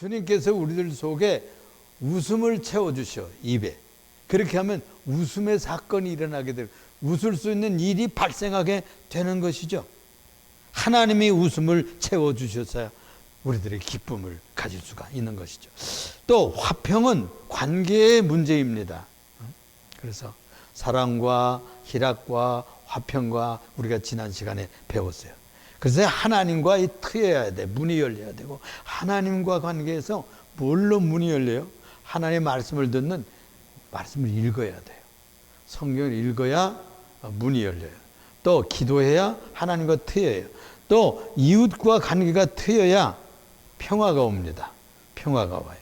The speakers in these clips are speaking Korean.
주님께서 우리들 속에 웃음을 채워주셔, 입에. 그렇게 하면 웃음의 사건이 일어나게 되고 웃을 수 있는 일이 발생하게 되는 것이죠. 하나님이 웃음을 채워주셨어야 우리들의 기쁨을 가질 수가 있는 것이죠. 또 화평은 관계의 문제입니다. 그래서 사랑과 희락과 화평과 우리가 지난 시간에 배웠어요. 그래서 하나님과 트여야 돼. 문이 열려야 되고, 하나님과 관계에서 뭘로 문이 열려요? 하나님의 말씀을 듣는 말씀을 읽어야 돼요. 성경을 읽어야 문이 열려요. 또 기도해야 하나님과 트여요. 또 이웃과 관계가 트여야 평화가 옵니다. 평화가 와요.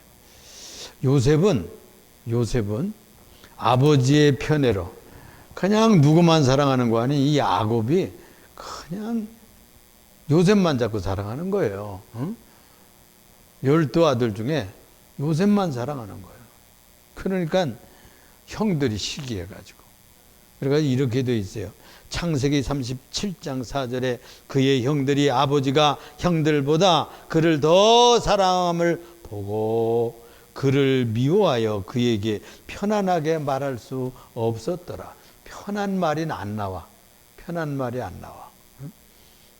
요셉은 아버지의 편애로 그냥 누구만 사랑하는 거 아니, 이 야곱이 그냥 요셉만 자꾸 사랑하는 거예요. 응? 12아들 중에 요셉만 사랑하는 거예요. 그러니까 형들이 시기해가지고. 그래가지고 이렇게 돼 있어요. 창세기 37장 4절에 그의 형들이 아버지가 형들보다 그를 더 사랑함을 보고 그를 미워하여 그에게 편안하게 말할 수 없었더라. 편한 말이 안 나와. 편한 말이 안 나와.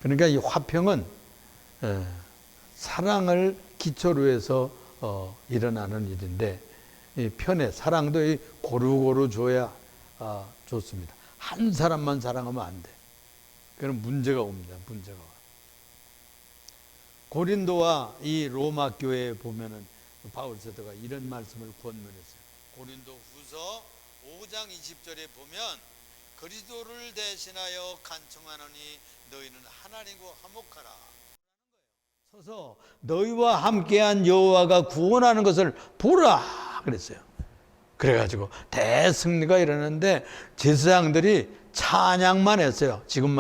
그러니까 이 화평은 사랑을 기초로 해서 일어나는 일인데, 이 편애, 사랑도 고루고루 줘야 좋습니다. 한 사람만 사랑하면 안 돼. 그럼 문제가 옵니다. 문제가 와. 고린도와 이 로마 교회에 보면은 바울 사도가 이런 말씀을 권면했어요. 고린도 후서 5장 20절에 보면 그리스도를 대신하여 간청하노니 너희는 하나님과 화목하라. 서서 너희와 함께한 여호와가 구원하는 것을 보라 그랬어요. 그래가지고 대승리가 일어났는데 제사장들이 찬양만 했어요. 지금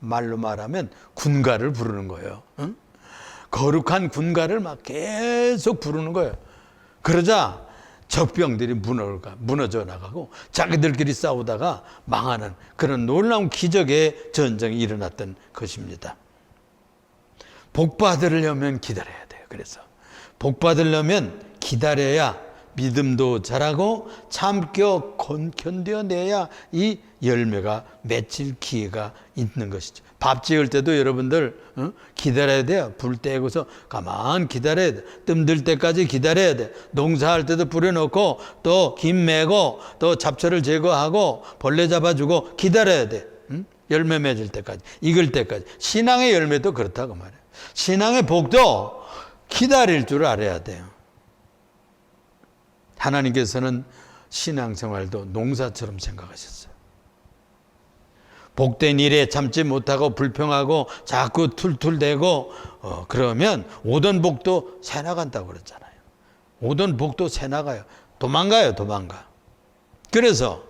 말로 말하면 군가를 부르는 거예요. 응? 거룩한 군가를 막 계속 부르는 거예요. 그러자 적병들이 무너져 나가고 자기들끼리 싸우다가 망하는 그런 놀라운 기적의 전쟁이 일어났던 것입니다. 복 받으려면 기다려야 돼요. 그래서 복 받으려면 기다려야 믿음도 자라고 참겨 견뎌내야 이 열매가 맺힐 기회가 있는 것이죠. 밥 지을 때도 여러분들 기다려야 돼요. 불 떼고서 가만 기다려야 돼. 뜸들 때까지 기다려야 돼. 농사할 때도 뿌려놓고 또 김 매고 또 잡초를 제거하고 벌레 잡아주고 기다려야 돼. 열매 맺을 때까지, 익을 때까지. 신앙의 열매도 그렇다고 말해요. 신앙의 복도 기다릴 줄 알아야 돼요. 하나님께서는 신앙생활도 농사처럼 생각하셨어요. 복된 일에 참지 못하고 불평하고 자꾸 툴툴대고 그러면 오던 복도 새 나간다고 그랬잖아요. 오던 복도 새 나가요. 도망가요. 그래서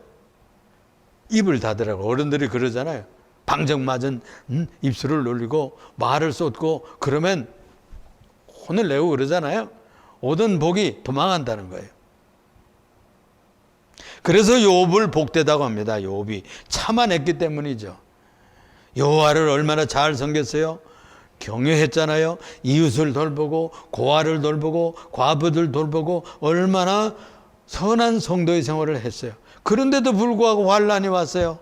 입을 닫으라고 어른들이 그러잖아요. 방정맞은 입술을 놀리고 말을 쏟고 그러면 혼을 내고 그러잖아요. 오던 복이 도망간다는 거예요. 그래서 욥을 복되다고 합니다. 욥이 참아냈기 때문이죠. 여호와를 얼마나 잘 섬겼어요? 경외했잖아요. 이웃을 돌보고 고아를 돌보고 과부들 돌보고 얼마나 선한 성도의 생활을 했어요. 그런데도 불구하고 환난이 왔어요.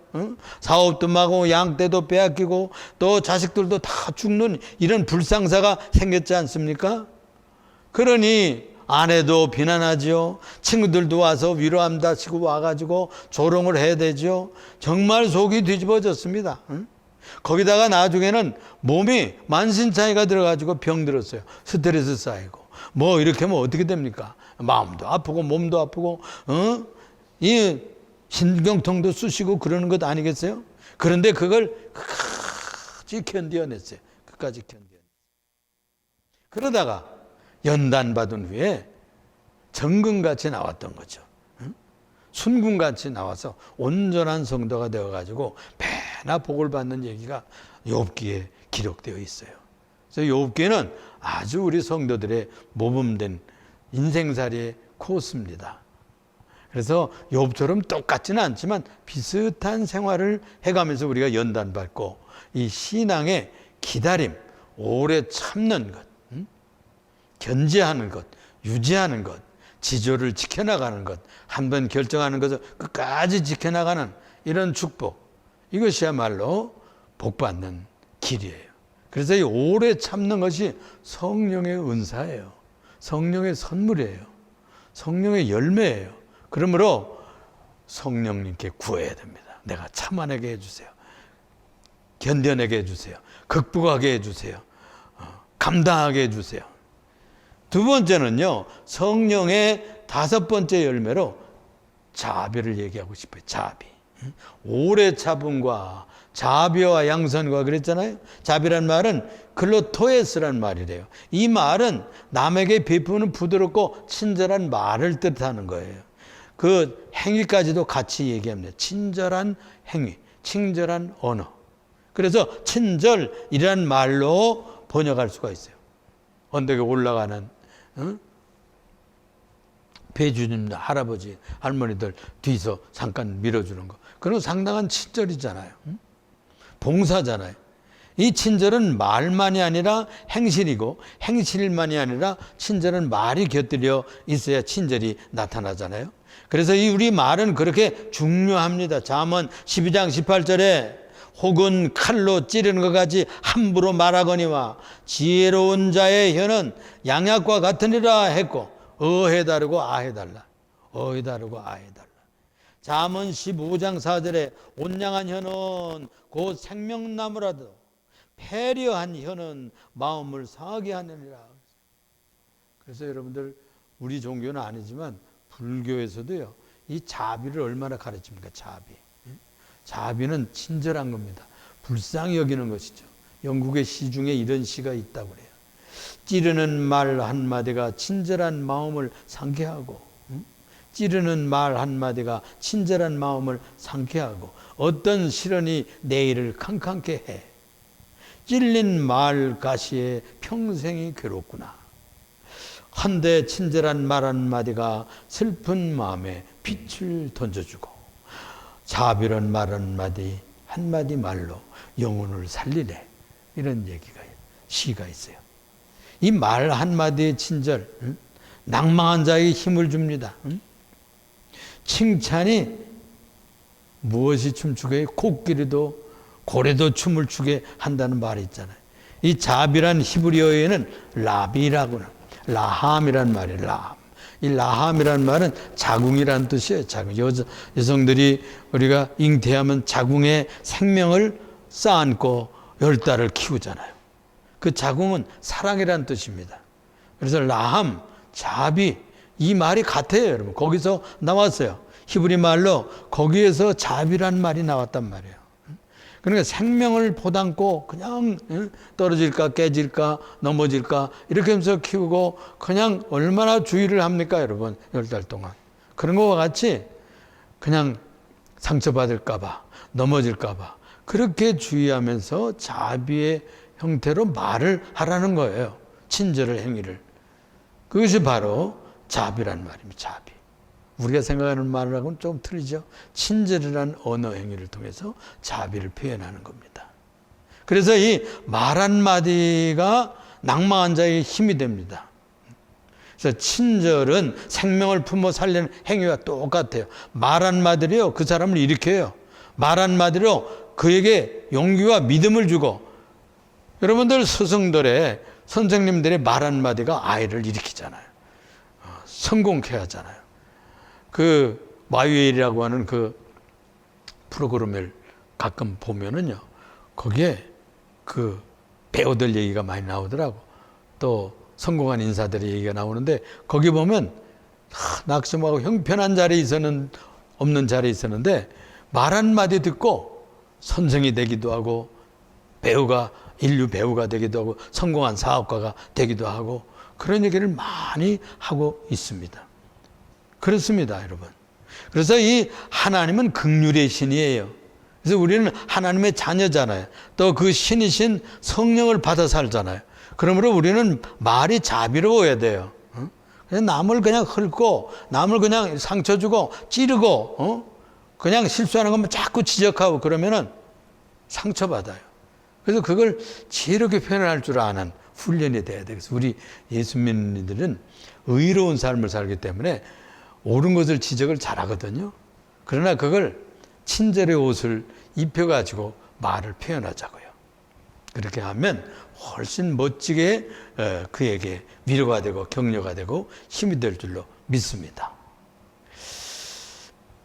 사업도 망하고 양떼도 빼앗기고 또 자식들도 다 죽는 이런 불상사가 생겼지 않습니까? 그러니 아내도 비난하죠. 친구들도 와서 위로한다 치고 와가지고 조롱을 해야 되죠. 정말 속이 뒤집어졌습니다. 거기다가 나중에는 몸이 만신창이가 들어가지고 병들었어요. 스트레스 쌓이고 뭐 이렇게 하면 어떻게 됩니까? 마음도 아프고 몸도 아프고 이 신경통도 쑤시고 그러는 것 아니겠어요? 그런데 그걸 끝까지 견뎌냈어요. 끝까지 견뎌냈어요. 그러다가 연단받은 후에 정금같이 나왔던 거죠. 순금같이 나와서 온전한 성도가 되어가지고 배나 복을 받는 얘기가 욥기에 기록되어 있어요. 그래서 욥기는 아주 우리 성도들의 모범된 인생살이의 코스입니다. 그래서 욥처럼 똑같지는 않지만 비슷한 생활을 해가면서 우리가 연단받고 이 신앙의 기다림, 오래 참는 것, 견제하는 것, 유지하는 것, 지조를 지켜나가는 것, 한번 결정하는 것을 끝까지 지켜나가는 이런 축복, 이것이야말로 복받는 길이에요. 그래서 이 오래 참는 것이 성령의 은사예요. 성령의 선물이에요. 성령의 열매예요. 그러므로 성령님께 구해야 됩니다. 내가 참아내게 해주세요. 견뎌내게 해주세요. 극복하게 해주세요. 감당하게 해주세요. 두 번째는요, 성령의 다섯 번째 열매로 자비를 얘기하고 싶어요. 자비. 오래 참음과 자비와 양선과 그랬잖아요. 자비란 말은 클로토에스란 말이래요. 이 말은 남에게 베푸는 부드럽고 친절한 말을 뜻하는 거예요. 그 행위까지도 같이 얘기합니다. 친절한 행위, 친절한 언어. 그래서 친절이란 말로 번역할 수가 있어요. 언덕에 올라가는 배주님, 할아버지, 할머니들 뒤에서 잠깐 밀어주는 거. 그건 상당한 친절이잖아요. 봉사잖아요. 이 친절은 말만이 아니라 행실이고, 행실만이 아니라 친절은 말이 곁들여 있어야 친절이 나타나잖아요. 그래서 이 우리 말은 그렇게 중요합니다. 잠언 12장 18절에 혹은 칼로 찌르는 것 같이 함부로 말하거니와 지혜로운 자의 혀는 양약과 같으니라 했고, 어해 다르고 아해 달라. 어해 다르고 아해 달라. 잠언 15장 4절에 온양한 혀는 곧 생명나무라도 패려한 혀는 마음을 상하게 하느니라. 그래서 여러분들, 우리 종교는 아니지만 불교에서도요, 이 자비를 얼마나 가르칩니까? 자비. 자비는 친절한 겁니다. 불쌍히 여기는 것이죠. 영국의 시 중에 이런 시가 있다고 그래요. 찌르는 말 한마디가 친절한 마음을 상쾌하고, 찌르는 말 한마디가 친절한 마음을 상쾌하고, 어떤 시련이 내일을 캄캄케 해. 찔린 말 가시에 평생이 괴롭구나. 한데 친절한 말 한마디가 슬픈 마음에 빛을 던져주고, 자비로운 말 한마디 말로 영혼을 살리네. 이런 시가 있어요. 이 말 한마디의 친절, 낭망한 자에게 힘을 줍니다. 칭찬이 무엇이 춤추게 해요? 코끼리도 고래도 춤을 추게 한다는 말이 있잖아요. 이 자비란 히브리어에는 라비라고는, 라함이란 말이에요. 라함. 이 라함이란 말은 자궁이라는 뜻이에요. 자궁. 여성들이 우리가 잉태하면 자궁에 생명을 쌓아안고 10달을 키우잖아요. 그 자궁은 사랑이라는 뜻입니다. 그래서 라함, 자비, 이 말이 같아요, 여러분. 거기서 나왔어요. 히브리 말로 거기에서 자비란 말이 나왔단 말이에요. 그러니까 생명을 포담고 그냥 떨어질까 깨질까 넘어질까 이렇게 하면서 키우고, 그냥 얼마나 주의를 합니까, 여러분? 10달 동안. 그런 것과 같이 그냥 상처받을까 봐, 넘어질까 봐 그렇게 주의하면서 자비의 형태로 말을 하라는 거예요. 친절의 행위를. 그것이 바로 자비란 말입니다. 자비. 우리가 생각하는 말하고는 좀 틀리죠. 친절이라는 언어 행위를 통해서 자비를 표현하는 겁니다. 그래서 이 말 한마디가 낭망한 자의 힘이 됩니다. 그래서 친절은 생명을 품어 살리는 행위와 똑같아요. 말 한마디로요, 그 사람을 일으켜요. 말 한마디로 그에게 용기와 믿음을 주고, 여러분들 스승들의, 선생님들의 말 한마디가 아이를 일으키잖아요. 성공케 하잖아요. 그 마유엘이라고 하는 그 프로그램을 가끔 보면은요, 거기에 그 배우들 얘기가 많이 나오더라고. 또 성공한 인사들의 얘기가 나오는데, 거기 보면 낙심하고 형편한 자리에 없는 자리에 있었는데 말 한마디 듣고 선생이 되기도 하고, 인류 배우가 되기도 하고, 성공한 사업가가 되기도 하고, 그런 얘기를 많이 하고 있습니다. 그렇습니다, 여러분. 그래서 이 하나님은 긍휼의 신이에요. 그래서 우리는 하나님의 자녀잖아요. 또 그 신이신 성령을 받아 살잖아요. 그러므로 우리는 말이 자비로워야 돼요. 그냥 남을 그냥 헐고, 남을 그냥 상처 주고 찌르고, 그냥 실수하는 것만 자꾸 지적하고 그러면은 상처받아요. 그래서 그걸 지혜롭게 표현할 줄 아는 훈련이 돼야 되겠어요. 우리 예수 믿는 이들은 의로운 삶을 살기 때문에 옳은 것을 지적을 잘하거든요. 그러나 그걸 친절의 옷을 입혀가지고 말을 표현하자고요. 그렇게 하면 훨씬 멋지게 그에게 위로가 되고 격려가 되고 힘이 될 줄로 믿습니다.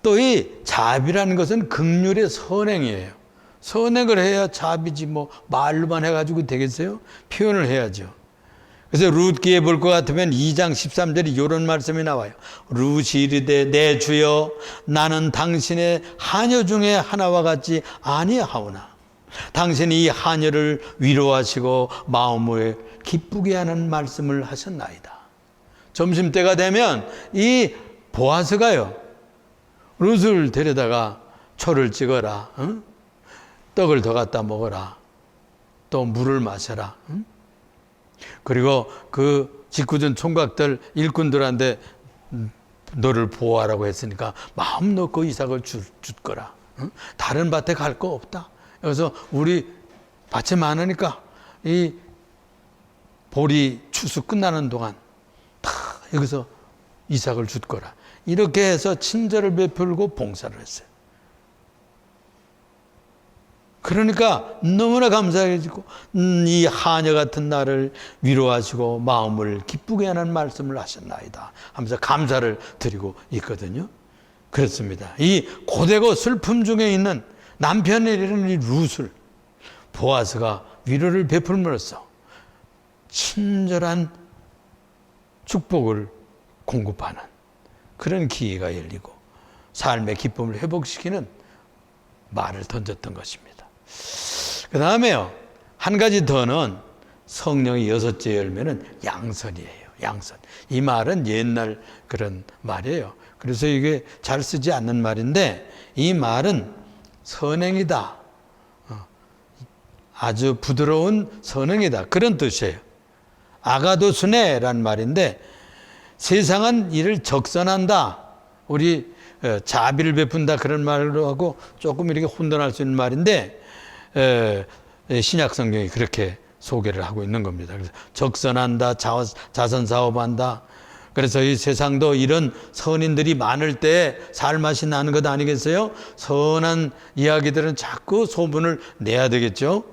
또 이 자비라는 것은 긍휼의 선행이에요. 선행을 해야 자비지 뭐 말로만 해가지고 되겠어요? 표현을 해야죠. 그래서 룻기에 볼 것 같으면 2장 13절에 이런 말씀이 나와요. 룻이 이르되 내 주여 나는 당신의 하녀 중에 하나와 같지 아니하오나 당신이 이 하녀를 위로하시고 마음을 기쁘게 하는 말씀을 하셨나이다. 점심때가 되면 이 보아스가요, 룻을 데려다가 초를 찍어라, 응? 떡을 더 갖다 먹어라, 또 물을 마셔라, 응? 그리고 그 직구전 총각들 일꾼들한테 너를 보호하라고 했으니까 마음 놓고 이삭을 줄 거라, 응? 다른 밭에 갈 거 없다. 그래서 우리 밭이 많으니까 이 보리 추수 끝나는 동안 다 여기서 이삭을 줄 거라. 이렇게 해서 친절을 베풀고 봉사를 했어요. 그러니까 너무나 감사해지고 이 하녀 같은 나를 위로하시고 마음을 기쁘게 하는 말씀을 하셨나이다 하면서 감사를 드리고 있거든요. 그렇습니다. 이 고되고 슬픔 중에 있는 남편에 이르는 이 룻을 보아스가 위로를 베풀므로써 친절한 축복을 공급하는 그런 기회가 열리고 삶의 기쁨을 회복시키는 말을 던졌던 것입니다. 그 다음에요, 한 가지 더는 성령의 6째 열매는 양선이에요. 양선. 이 말은 옛날 그런 말이에요. 그래서 이게 잘 쓰지 않는 말인데 이 말은 선행이다. 아주 부드러운 선행이다. 그런 뜻이에요. 아가도스네라는 말인데 세상은 이를 적선한다. 우리 자비를 베푼다 그런 말로 하고 조금 이렇게 혼돈할 수 있는 말인데 신약 성경이 그렇게 소개를 하고 있는 겁니다. 그래서 적선한다, 자선 사업한다. 그래서 이 세상도 이런 선인들이 많을 때 살맛이 나는 것 아니겠어요? 선한 이야기들은 자꾸 소문을 내야 되겠죠.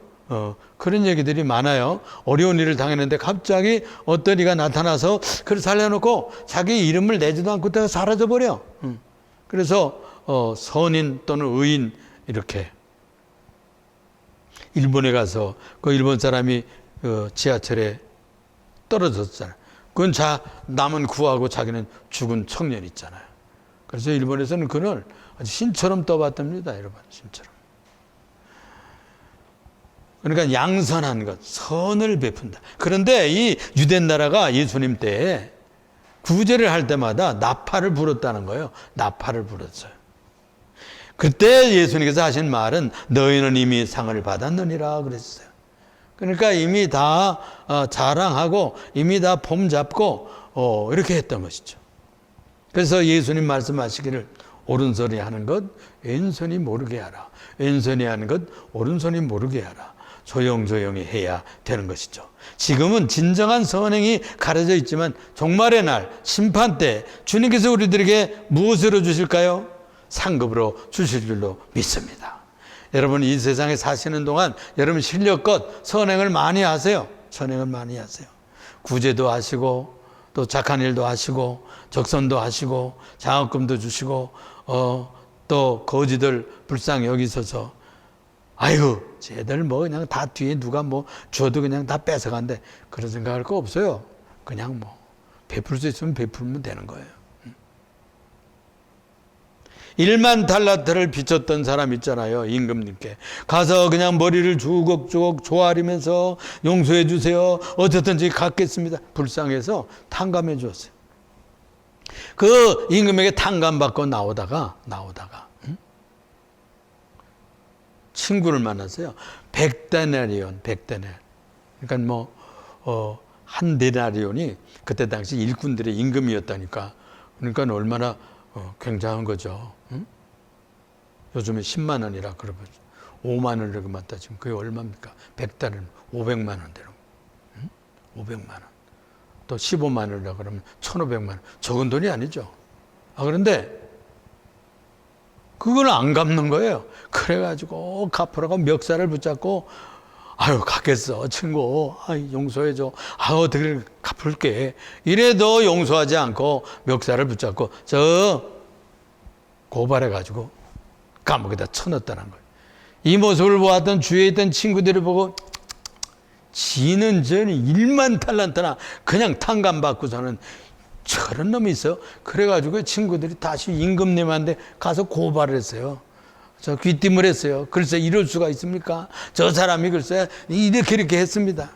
그런 얘기들이 많아요. 어려운 일을 당했는데 갑자기 어떤 이가 나타나서 그를 살려놓고 자기 이름을 내지도 않고 내가 사라져버려. 그래서 선인 또는 의인 이렇게 일본에 가서 그 일본 사람이 지하철에 떨어졌잖아요. 그건 남은 구하고 자기는 죽은 청년 있잖아요. 그래서 일본에서는 그걸 아주 신처럼 떠받듭니다. 여러분, 신처럼. 그러니까 양선한 것, 선을 베푼다. 그런데 이 유대 나라가 예수님 때에 구제를 할 때마다 나팔을 불었다는 거예요. 나팔을 불었어요. 그때 예수님께서 하신 말은 너희는 이미 상을 받았느니라 그랬어요. 그러니까 이미 다 자랑하고 이미 다 폼 잡고 이렇게 했던 것이죠. 그래서 예수님 말씀하시기를 오른손이 하는 것 왼손이 모르게 하라. 왼손이 하는 것 오른손이 모르게 하라. 조용조용히 해야 되는 것이죠. 지금은 진정한 선행이 가려져 있지만 종말의 날 심판 때 주님께서 우리들에게 무엇으로 주실까요? 상급으로 주실 줄로 믿습니다. 여러분 이 세상에 사시는 동안 여러분 실력껏 선행을 많이 하세요. 선행을 많이 하세요. 구제도 하시고 또 착한 일도 하시고 적선도 하시고 장학금도 주시고 또 거지들 불쌍히 여기셔서 아이고 쟤들 뭐 그냥 다 뒤에 누가 뭐 줘도 그냥 다 뺏어간대. 그런 생각할 거 없어요. 그냥 뭐 베풀 수 있으면 베풀면 되는 거예요. 1만 달란트를 비췄던 사람 있잖아요. 임금님께 가서 그냥 머리를 주걱주걱 조아리면서 용서해 주세요. 어쨌든지 갚겠습니다. 불쌍해서 탕감해 주었어요. 그 임금에게 탕감 받고 나오다가 친구를 만났어요. 100데나리온, 100데나리온. 그러니까 뭐 한 데나리온이 그때 당시 일꾼들의 임금이었다니까. 그러니까 얼마나 굉장한 거죠. 응? 요즘에 10만 원이라 그러면 5만 원을 맞다 지금 그게 얼마입니까? 100달러는 500만 원 되는 거. 응? 500만 원. 또 15만 원이라 그러면 1,500만 원. 적은 돈이 아니죠. 그런데 그걸 안 갚는 거예요. 그래가지고 갚으라고 멱살을 붙잡고 아유 갚겠어 친구, 용서해줘, 어떻게 갚을게, 이래도 용서하지 않고 멱살을 붙잡고 저 고발해가지고 감옥에다 쳐넣었다는 거예요. 이 모습을 보았던 주위에 있던 친구들이 보고 지는 전이 1만 달란트나 그냥 탕감받고서는 저런 놈이 있어요. 그래가지고 친구들이 다시 임금님한테 가서 고발을 했어요. 저 귀띔을 했어요. 글쎄 이럴 수가 있습니까? 저 사람이 글쎄 이렇게 했습니다.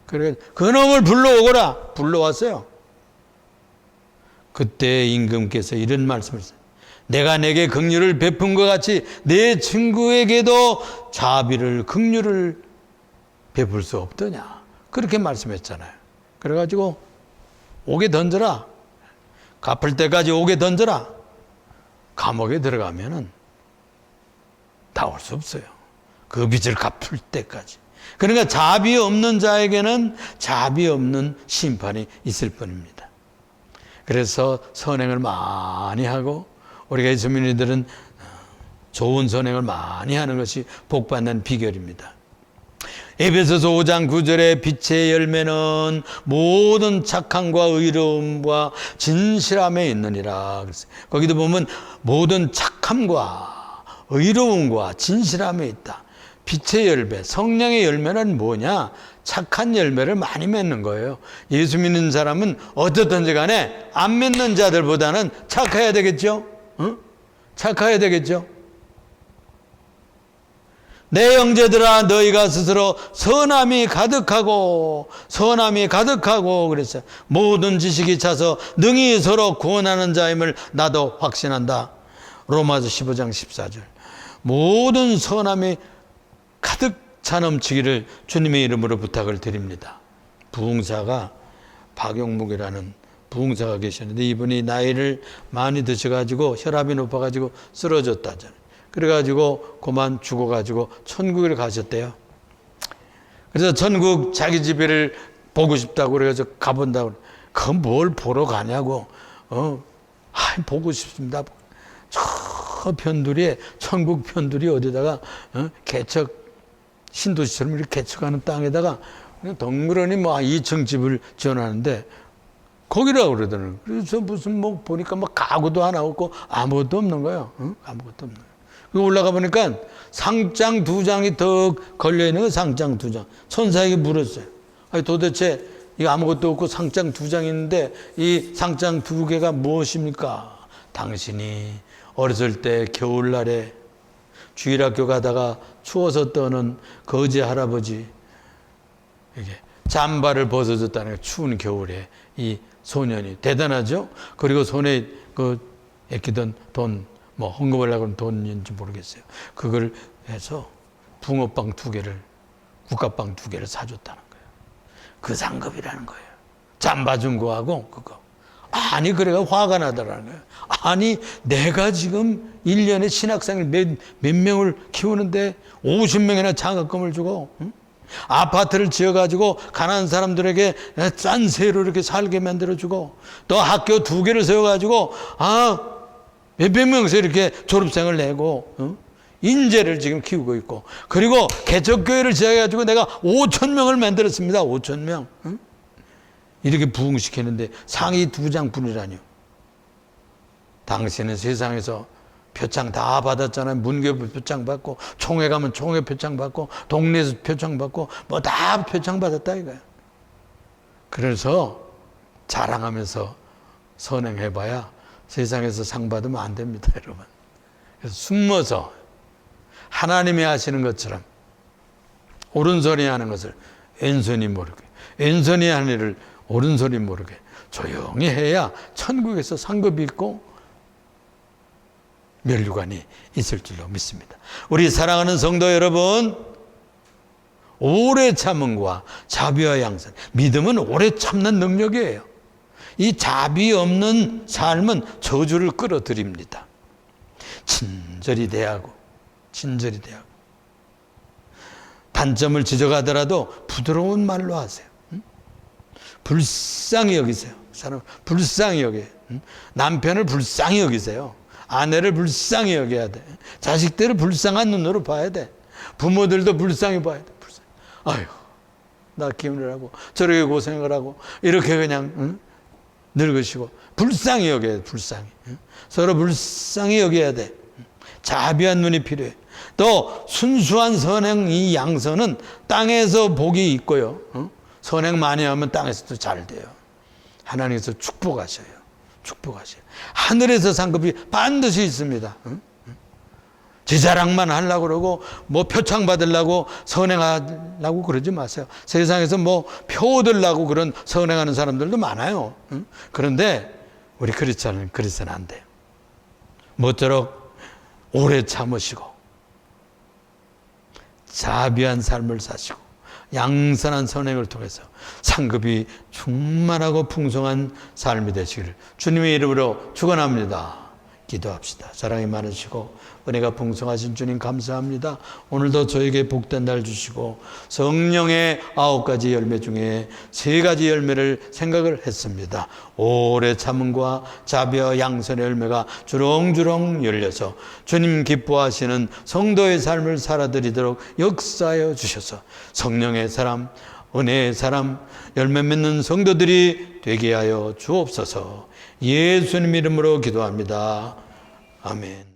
그래 그놈을 불러오거라. 불러왔어요. 그때 임금께서 이런 말씀을 했어요. 내가 내게 긍휼을 베푼 것 같이 내 친구에게도 자비를 긍휼을 베풀 수 없더냐. 그렇게 말씀했잖아요. 그래가지고 옥에 던져라. 갚을 때까지 옥에 던져라. 감옥에 들어가면은 나올 수 없어요. 그 빚을 갚을 때까지. 그러니까 자비 없는 자에게는 자비 없는 심판이 있을 뿐입니다. 그래서 선행을 많이 하고 우리가 예수민이들은 좋은 선행을 많이 하는 것이 복받는 비결입니다. 에베소서 5장 9절에 빛의 열매는 모든 착함과 의로움과 진실함에 있느니라. 거기도 보면 모든 착함과 의로움과 진실함에 있다. 빛의 열매, 성령의 열매는 뭐냐? 착한 열매를 많이 맺는 거예요. 예수 믿는 사람은 어떻든지 간에 안 믿는 자들보다는 착해야 되겠죠? 응? 착해야 되겠죠? 내 형제들아 너희가 스스로 선함이 가득하고 그랬어요. 모든 지식이 차서 능히 서로 구원하는 자임을 나도 확신한다. 로마서 15장 14절. 모든 선함이 가득 차 넘치기를 주님의 이름으로 부탁을 드립니다. 부흥사가 박용묵이라는 부흥사가 계셨는데 이분이 나이를 많이 드셔가지고 혈압이 높아가지고 쓰러졌다잖아요. 그래가지고 그만 죽어가지고 천국을 가셨대요. 그래서 천국 자기 집을 보고 싶다고 그래서 가본다고. 그건 뭘 보러 가냐고. 보고 싶습니다. 저 편두리에 천국 편두리 어디다가 개척 신도시처럼 이렇게 개척하는 땅에다가 그냥 덩그러니 2층 집을 지어놨는데 거기라고 그러더라고요. 그래서 무슨 보니까 가구도 하나 없고 아무것도 없는 거예요. 아무것도 없는 거예요. 올라가 보니까 상장 2장이 더 걸려있는 거예요. 상장 2장. 천사에게 물었어요. 아니 도대체 이거 아무것도 없고 상장 2장이 있는데 이 상장 2개가 무엇입니까? 당신이 어렸을 때 겨울날에 주일학교 가다가 추워서 떠는 거지 할아버지 이게 잠바를 벗어줬다는 거예요. 추운 겨울에 이 소년이 대단하죠. 그리고 손에 애끼던 돈 헌금하려고 하는 돈인지 모르겠어요. 그걸 해서 붕어빵 2개를 국화빵 2개를 사줬다는 거예요. 그 상급이라는 거예요. 잠바 준 거하고 그거. 아니 그래가 화가 나더라는 거예요. 아니 내가 지금 1년에 신학생을 몇 명을 키우는데 50명이나 장학금을 주고 아파트를 지어가지고 가난한 사람들에게 싼 세로 이렇게 살게 만들어주고 또 학교 2개를 세워가지고 몇백 명에서 이렇게 졸업생을 내고 인재를 지금 키우고 있고 그리고 개척교회를 시작해가지고 내가 5,000명을 만들었습니다. 5,000명. 이렇게 부흥시키는데 상이 2장뿐이라뇨. 당신은 세상에서 표창 다 받았잖아요. 문교부 표창 받고 총회 가면 총회 표창 받고 동네에서 표창 받고 다 표창 받았다 이거야. 그래서 자랑하면서 선행해봐야 세상에서 상 받으면 안 됩니다, 여러분. 그래서 숨어서 하나님이 하시는 것처럼 오른손이 하는 것을 왼손이 모르게, 왼손이 하는 일을 오른손이 모르게 조용히 해야 천국에서 상급이 있고 면류관이 있을 줄로 믿습니다. 우리 사랑하는 성도 여러분, 오래 참음과 자비와 양선, 믿음은 오래 참는 능력이에요. 이 자비 없는 삶은 저주를 끌어들입니다. 친절히 대하고 단점을 지적하더라도 부드러운 말로 하세요. 불쌍히 여기세요. 사람 불쌍히 여겨. 남편을 불쌍히 여기세요. 아내를 불쌍히 여겨야 돼. 자식들을 불쌍한 눈으로 봐야 돼. 부모들도 불쌍히 봐야 돼. 아유, 나 기운을 하고 저렇게 고생을 하고 이렇게 그냥 늙으시고 불쌍히 여겨야 돼. 불쌍히. 서로 불쌍히 여겨야 돼. 자비한 눈이 필요해. 또 순수한 선행 이 양선은 땅에서 복이 있고요. 선행 많이 하면 땅에서도 잘 돼요. 하나님께서 축복하셔요. 축복하셔요. 하늘에서 상급이 반드시 있습니다. 제 자랑만 하려고 그러고 뭐 표창 받으려고 선행하려고 그러지 마세요. 세상에서 뭐 표 얻으려고 그런 선행하는 사람들도 많아요. 그런데 우리 크리스찬은 그래서는 안 돼요. 모쪼록 오래 참으시고 자비한 삶을 사시고 양선한 선행을 통해서 상급이 충만하고 풍성한 삶이 되시기를 주님의 이름으로 축원합니다. 기도합시다. 사랑이 많으시고 은혜가 풍성하신 주님 감사합니다. 오늘도 저에게 복된 날 주시고 성령의 9가지 열매 중에 3가지 열매를 생각을 했습니다. 오래 참음과 자비와 양선의 열매가 주렁주렁 열려서 주님 기뻐하시는 성도의 삶을 살아드리도록 역사하여 주셔서 성령의 사람, 은혜의 사람, 열매 맺는 성도들이 되게 하여 주옵소서. 예수님 이름으로 기도합니다. 아멘.